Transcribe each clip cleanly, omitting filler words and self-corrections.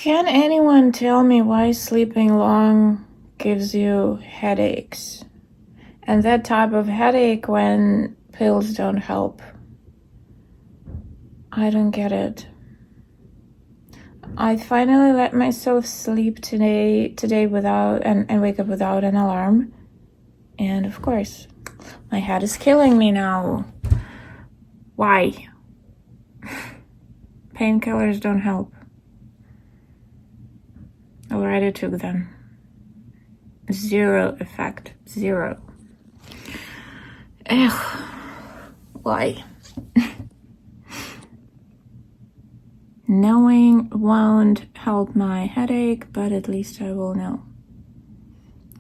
Can anyone tell me why sleeping long gives you headaches? And that type of headache when pills don't help. I don't get it. I finally let myself sleep today without and wake up without an alarm. And of course, my head is killing me now. Why? Painkillers don't help. Already took them. Zero effect. Zero. Ugh. Why? Knowing won't help my headache, but at least I will know.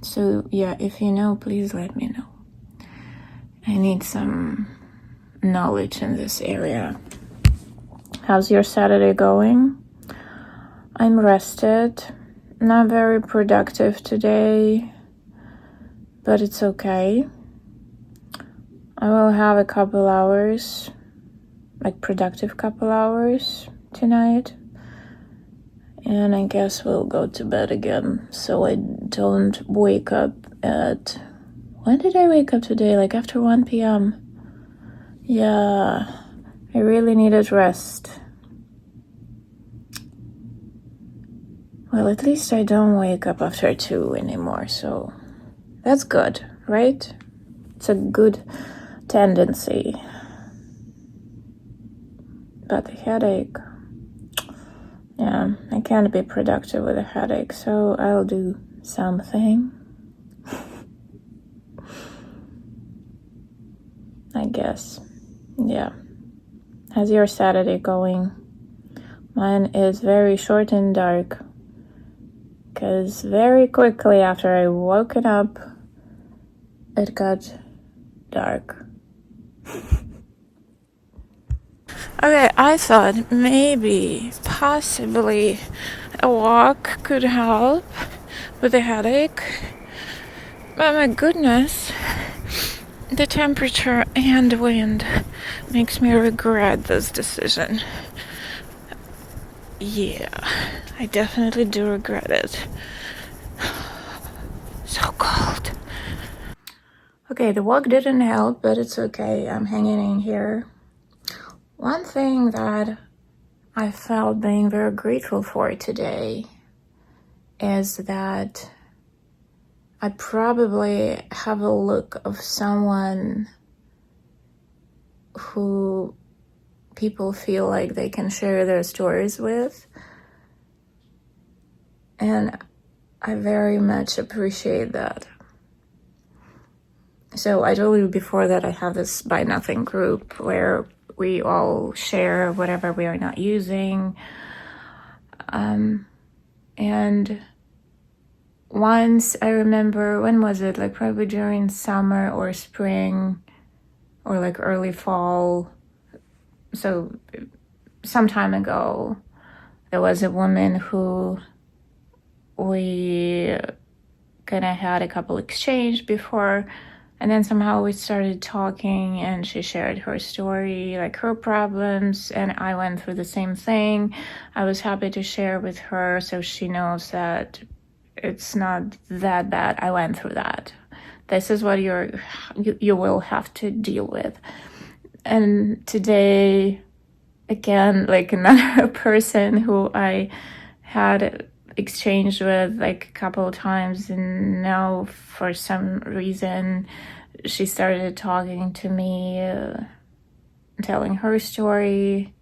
So yeah, if you know, please let me know. I need some knowledge in this area. How's your Saturday going? I'm rested. Not very productive today, but it's okay. I will have a couple hours, like productive couple hours tonight. And I guess we'll go to bed again so I don't wake up at... When did I wake up today? Like after 1 p.m. Yeah, I really needed rest. Well, at least I don't wake up after 2 anymore, so that's good, right? It's a good tendency. But the headache... Yeah, I can't be productive with a headache, so I'll do something. I guess. Yeah. How's your Saturday going? Mine is very short and dark. Because very quickly after I woken up, it got dark. Okay, I thought maybe, possibly, a walk could help with the headache. But my goodness, the temperature and wind makes me regret this decision. Yeah, I definitely do regret it. So cold. Okay, the walk didn't help, but it's okay. I'm hanging in here. One thing that I felt being very grateful for today is that I probably have a look of someone who people feel like they can share their stories with. And I very much appreciate that. So I told you before that I have this Buy Nothing group where we all share whatever we are not using. And once I remember, when was it? Like probably during summer or spring or like early fall. So some time ago, there was a woman who we kind of had a couple exchange before. And then somehow we started talking and she shared her story, like her problems, and I went through the same thing. I was happy to share with her so she knows that it's not that bad. I went through that. This is what you will have to deal with. And today, again, like another person who I had exchanged with like a couple of times, and now for some reason she started talking to me, telling her story.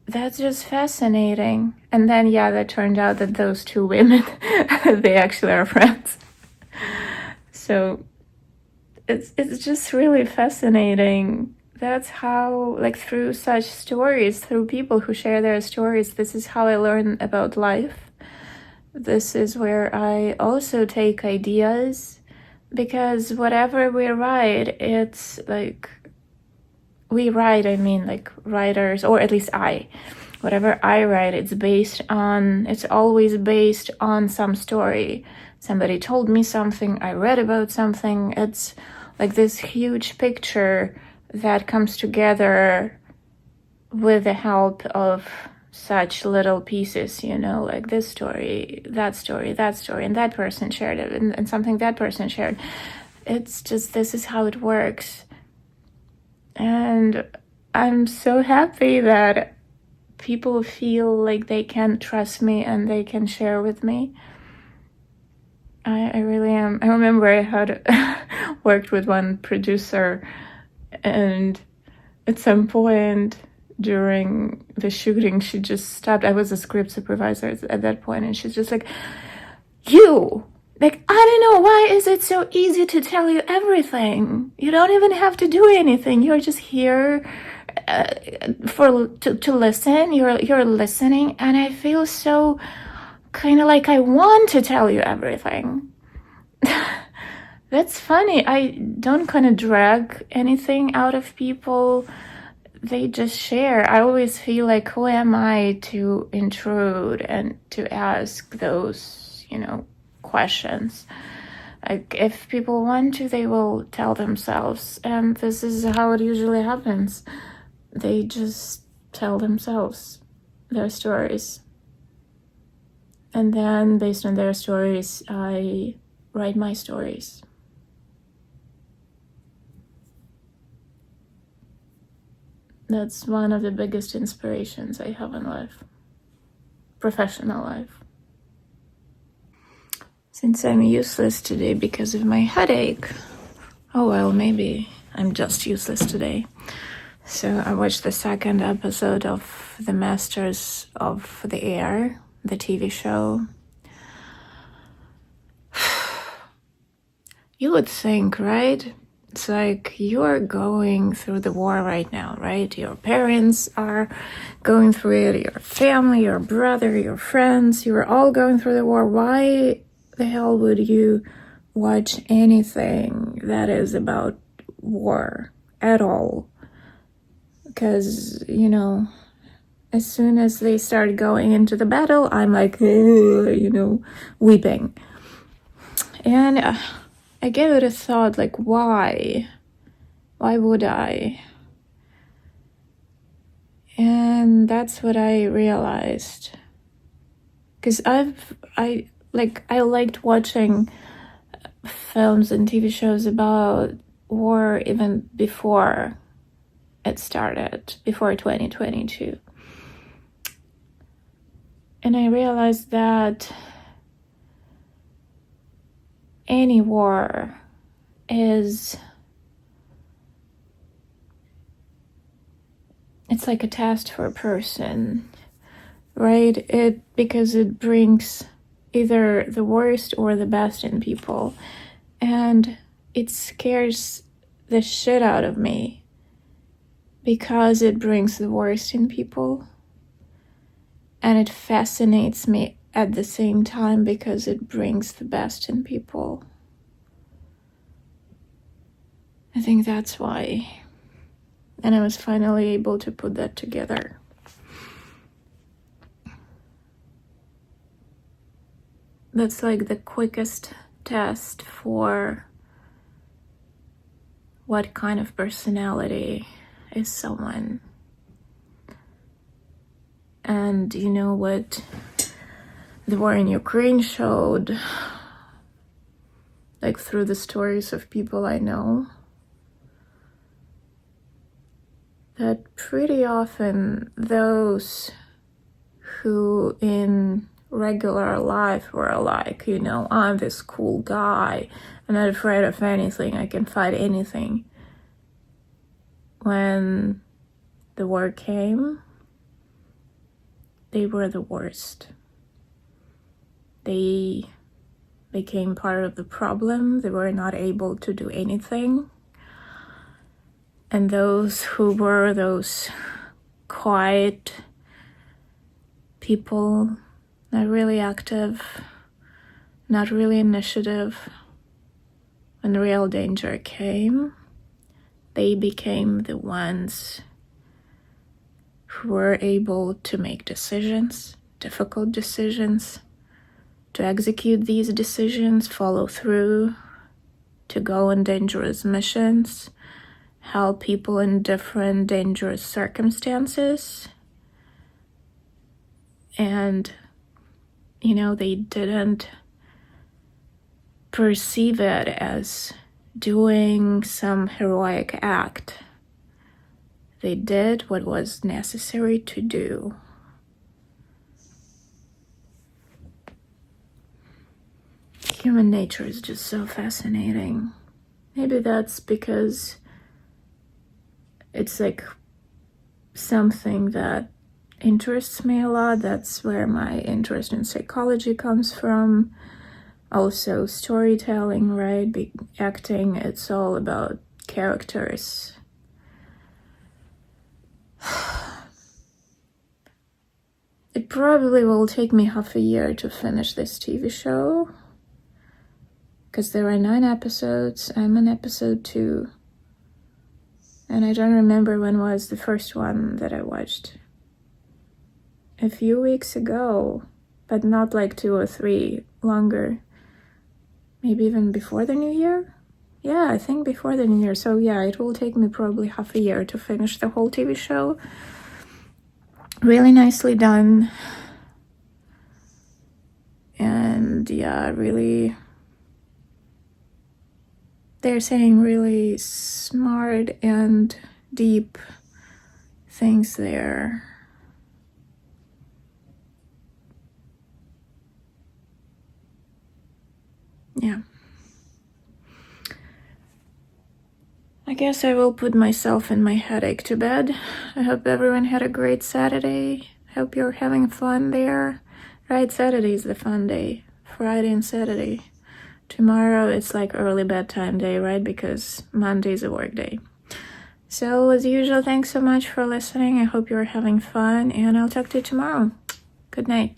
That's just fascinating. And then that turned out that those two women they actually are friends. So it's just really fascinating. That's how, like, through such stories, through people who share their stories, this is how I learn about life. This is where I also take ideas, because whatever we write, it's like, I mean, like writers, or at least whatever I write, it's always based on some story. Somebody told me something, I read about something. It's like this huge picture that comes together with the help of such little pieces, like this story, that story, and that person shared it, and something that person shared. It's just, this is how it works. And I'm so happy that people feel like they can trust me and they can share with me. I really am. I remember I had worked with one producer, and at some point during the shooting, she just stopped. I was a script supervisor at that point, and she's just like, I don't know, why is it so easy to tell you everything? You don't even have to do anything. You're just here to listen. You're listening, and I feel so kind of like I want to tell you everything. That's funny. I don't kind of drag anything out of people. They just share. I always feel like, who am I to intrude and to ask those, questions? Like, if people want to, they will tell themselves. And this is how it usually happens. They just tell themselves their stories. And then, based on their stories, I write my stories. That's one of the biggest inspirations I have in life, professional life. Since I'm useless today because of my headache, oh well, maybe I'm just useless today. So I watched the second episode of The Masters of the Air, the TV show. You would think, right? It's like, you're going through the war right now, right? Your parents are going through it, your family, your brother, your friends, you're all going through the war. Why the hell would you watch anything that is about war at all? Because, as soon as they start going into the battle, I'm like, weeping. And I gave it a thought, like, why? Why would I? And that's what I realized. Because I liked watching films and TV shows about war even before it started, before 2022. And I realized that any war it's like a test for a person, right? Because it brings either the worst or the best in people, and it scares the shit out of me because it brings the worst in people, and it fascinates me at the same time because it brings the best in people. I think that's why. And I was finally able to put that together. That's like the quickest test for what kind of personality is someone. And you know what the war in Ukraine showed, like through the stories of people I know, that pretty often those who in regular life were like, I'm this cool guy, I'm not afraid of anything, I can fight anything. When the war came, they were the worst. They became part of the problem. They were not able to do anything. And those who were those quiet people, not really active, not really initiative, when real danger came, they became the ones who were able to make decisions, difficult decisions, to execute these decisions, follow through, to go on dangerous missions, help people in different dangerous circumstances, and they didn't perceive it as doing some heroic act. They did what was necessary to do. Human nature is just so fascinating. Maybe that's because it's like something that interests me a lot. That's where my interest in psychology comes from. Also storytelling, right? Acting, it's all about characters. It probably will take me half a year to finish this TV show, because there are 9 episodes. I'm on episode 2. And I don't remember when was the first one that I watched. A few weeks ago, but not like 2 or 3, longer. Maybe even before the new year? Yeah, I think before the new year. So yeah, it will take me probably half a year to finish the whole TV show. Really nicely done. And yeah, really, they're saying really smart and deep things there. Yeah. I guess I will put myself and my headache to bed. I hope everyone had a great Saturday. Hope you're having fun there. Right, Saturday is the fun day. Friday and Saturday. Tomorrow it's like early bedtime day, right? Because Monday is a work day. So as usual, thanks so much for listening. I hope you're having fun, and I'll talk to you tomorrow. Good night.